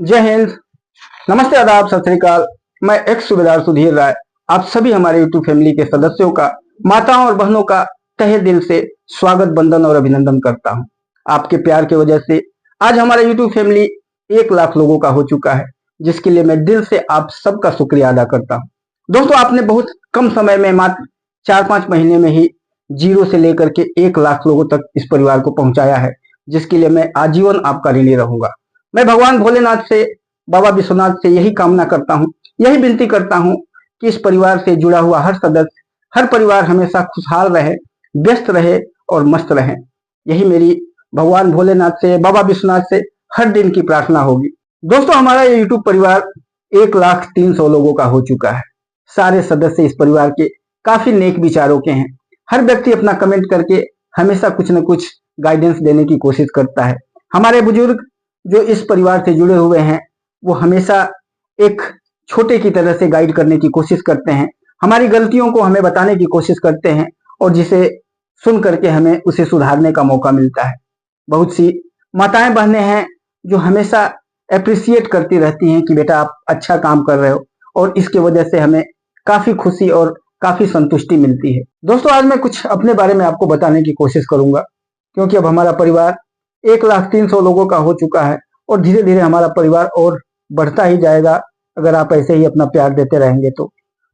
जय हिंद। नमस्ते, आदाब, सत श्री अकाल। मैं एक्स सूबेदार सुधीर राय आप सभी हमारे यूट्यूब फैमिली के सदस्यों का, माताओं और बहनों का तहे दिल से स्वागत, वंदन और अभिनंदन करता हूं। आपके प्यार की वजह से आज हमारा यूट्यूब फैमिली 1 लाख लोगों का हो चुका है, जिसके लिए मैं दिल से आप सबका शुक्रिया अदा करता हूं। दोस्तों, आपने बहुत कम समय में, मात्र 4-5 महीने में ही 0 से लेकर के 1 लाख लोगों तक इस परिवार को पहुंचाया है, जिसके लिए मैं आजीवन आपका ऋणी रहूंगा। मैं भगवान भोलेनाथ से, बाबा विश्वनाथ से यही कामना करता हूँ, यही विनती करता हूँ कि इस परिवार से जुड़ा हुआ हर सदस्य, हर परिवार हमेशा खुशहाल रहे, व्यस्त रहे और मस्त रहे। यही मेरी भगवान भोलेनाथ से, बाबा विश्वनाथ से हर दिन की प्रार्थना होगी। दोस्तों, हमारा ये यूट्यूब परिवार 1,03,00,000 लोगों का हो चुका है। सारे सदस्य इस परिवार के काफी नेक विचारों के हैं। हर व्यक्ति अपना कमेंट करके हमेशा कुछ न कुछ गाइडेंस देने की कोशिश करता है। हमारे बुजुर्ग जो इस परिवार से जुड़े हुए हैं, वो हमेशा एक छोटे की तरह से गाइड करने की कोशिश करते हैं, हमारी गलतियों को हमें बताने की कोशिश करते हैं और जिसे सुन करके हमें उसे सुधारने का मौका मिलता है। बहुत सी माताएं बहनें हैं जो हमेशा अप्रिसिएट करती रहती हैं कि बेटा आप अच्छा काम कर रहे हो, और इसके वजह से हमें काफी खुशी और काफी संतुष्टि मिलती है। दोस्तों, आज मैं कुछ अपने बारे में आपको बताने की कोशिश करूंगा, क्योंकि अब हमारा परिवार 1,03,00,000 लोगों का हो चुका है और धीरे धीरे हमारा परिवार और बढ़ता ही जाएगा। अगर आप ऐसे ही अपना प्यार देते रहेंगे तो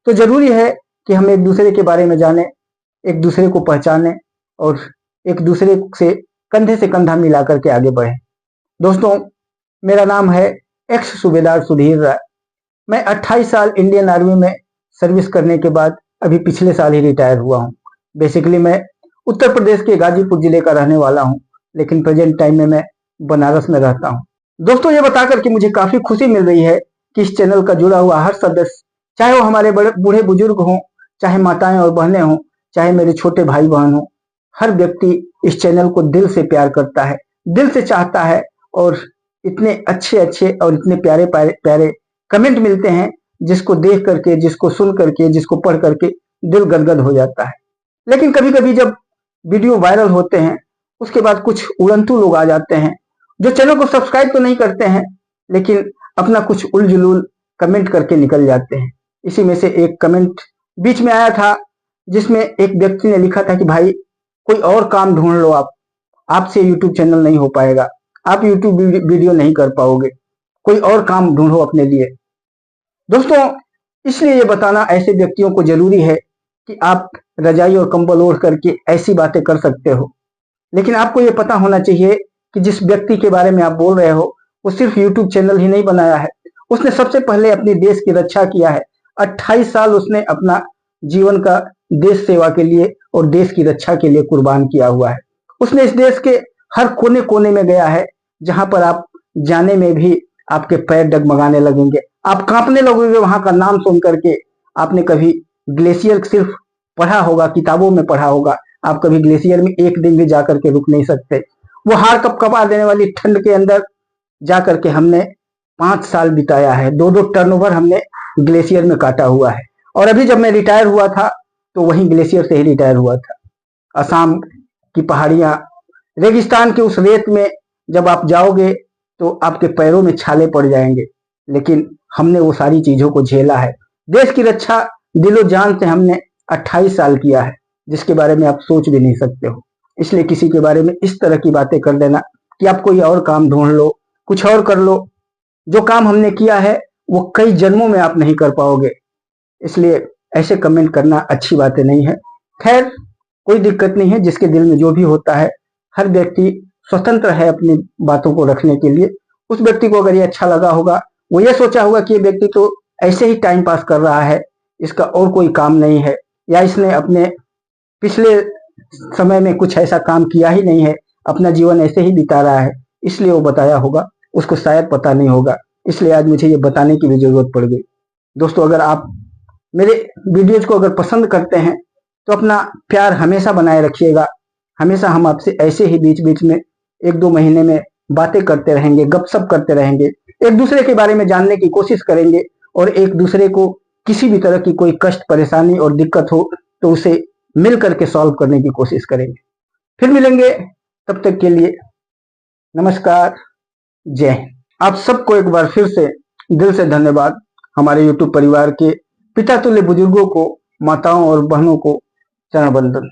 जरूरी है कि हम एक दूसरे के बारे में जाने, एक दूसरे को पहचाने और एक दूसरे से कंधा मिला करके आगे बढ़े। दोस्तों, मेरा नाम है एक्स सूबेदार सुधीर राय। मैं 28 साल इंडियन आर्मी में सर्विस करने के बाद अभी पिछले साल ही रिटायर हुआ हूँ। बेसिकली मैं उत्तर प्रदेश के गाजीपुर जिले का रहने वाला हूँ, लेकिन प्रेजेंट टाइम में मैं बनारस में रहता हूँ। दोस्तों, ये बताकर के मुझे काफी खुशी मिल रही है कि इस चैनल का जुड़ा हुआ हर सदस्य, चाहे वो हमारे बड़े बूढ़े बुजुर्ग हों, चाहे माताएं और बहनें हों, चाहे मेरे छोटे भाई बहन हों, हर व्यक्ति इस चैनल को दिल से प्यार करता है, दिल से चाहता है। और इतने अच्छे अच्छे और इतने प्यारे प्यारे प्यारे कमेंट मिलते हैं, जिसको देख करके, जिसको सुन करके, जिसको पढ़ करके दिल गदगद हो जाता है। लेकिन कभी कभी जब वीडियो वायरल होते हैं, उसके बाद कुछ उड़ंतू लोग आ जाते हैं जो चैनल को सब्सक्राइब तो नहीं करते हैं, लेकिन अपना कुछ उलझुलूल कमेंट करके निकल जाते हैं। इसी में से एक कमेंट बीच में आया था, जिसमें एक व्यक्ति ने लिखा था कि भाई कोई और काम ढूंढ लो, आपसे यूट्यूब चैनल नहीं हो पाएगा, आप यूट्यूब वीडियो नहीं कर पाओगे, कोई और काम ढूंढो अपने लिए। दोस्तों, इसलिए ये बताना ऐसे व्यक्तियों को जरूरी है कि आप रजाई और कंबल ओढ़ करके ऐसी बातें कर सकते हो, लेकिन आपको ये पता होना चाहिए कि जिस व्यक्ति के बारे में आप बोल रहे हो, वो सिर्फ यूट्यूब चैनल ही नहीं बनाया है, उसने सबसे पहले अपने देश की रक्षा किया है। 28 साल उसने अपना जीवन का देश सेवा के लिए और देश की रक्षा के लिए कुर्बान किया हुआ है। उसने इस देश के हर कोने कोने में गया है, जहां पर आप जाने में भी आपके पैर डगमगाने लगेंगे, आप कांपने लगोगे वहां का नाम सुन करके। आपने कभी ग्लेशियर सिर्फ पढ़ा होगा, किताबों में पढ़ा होगा, आप कभी ग्लेशियर में एक दिन भी जाकर के रुक नहीं सकते। वो हार कपकपा देने वाली ठंड के अंदर जाकर के हमने 5 साल बिताया है, 2-2 टर्नओवर हमने ग्लेशियर में काटा हुआ है। और अभी जब मैं रिटायर हुआ था तो वहीं ग्लेशियर से ही रिटायर हुआ था। असम की पहाड़ियां, रेगिस्तान के उस रेत में जब आप जाओगे तो आपके पैरों में छाले पड़ जाएंगे, लेकिन हमने वो सारी चीजों को झेला है। देश की रक्षा दिलो जान से हमने 28 साल किया है, जिसके बारे में आप सोच भी नहीं सकते हो। इसलिए किसी के बारे में इस तरह की बातें कर देना कि आप कोई और काम ढूंढ लो, कुछ और कर लो, जो काम हमने किया है वो कई जन्मों में आप नहीं कर पाओगे। इसलिए ऐसे कमेंट करना अच्छी बातें नहीं है। खैर, कोई दिक्कत नहीं है, जिसके दिल में जो भी होता है, हर व्यक्ति स्वतंत्र है अपनी बातों को रखने के लिए। उस व्यक्ति को अगर ये अच्छा लगा होगा, वो ये सोचा होगा कि ये व्यक्ति तो ऐसे ही टाइम पास कर रहा है, इसका और कोई काम नहीं है, या इसने अपने पिछले समय में कुछ ऐसा काम किया ही नहीं है, अपना जीवन ऐसे ही बिता रहा है, इसलिए वो बताया होगा, उसको शायद पता नहीं होगा। इसलिए आज मुझे ये बताने की भी जरूरत पड़ गई। दोस्तों, अगर आप मेरे वीडियोज को अगर पसंद करते हैं तो अपना प्यार हमेशा बनाए रखिएगा। हमेशा हम आपसे ऐसे ही बीच बीच में 1-2 महीने में बातें करते रहेंगे, गपशप करते रहेंगे, एक दूसरे के बारे में जानने की कोशिश करेंगे, और एक दूसरे को किसी भी तरह की कोई कष्ट, परेशानी और दिक्कत हो तो उसे मिल करके सॉल्व करने की कोशिश करेंगे। फिर मिलेंगे, तब तक के लिए नमस्कार, जय हिंद। आप सबको एक बार फिर से दिल से धन्यवाद। हमारे यूट्यूब परिवार के पिता तुल्य बुजुर्गों को, माताओं और बहनों को चरण वंदन।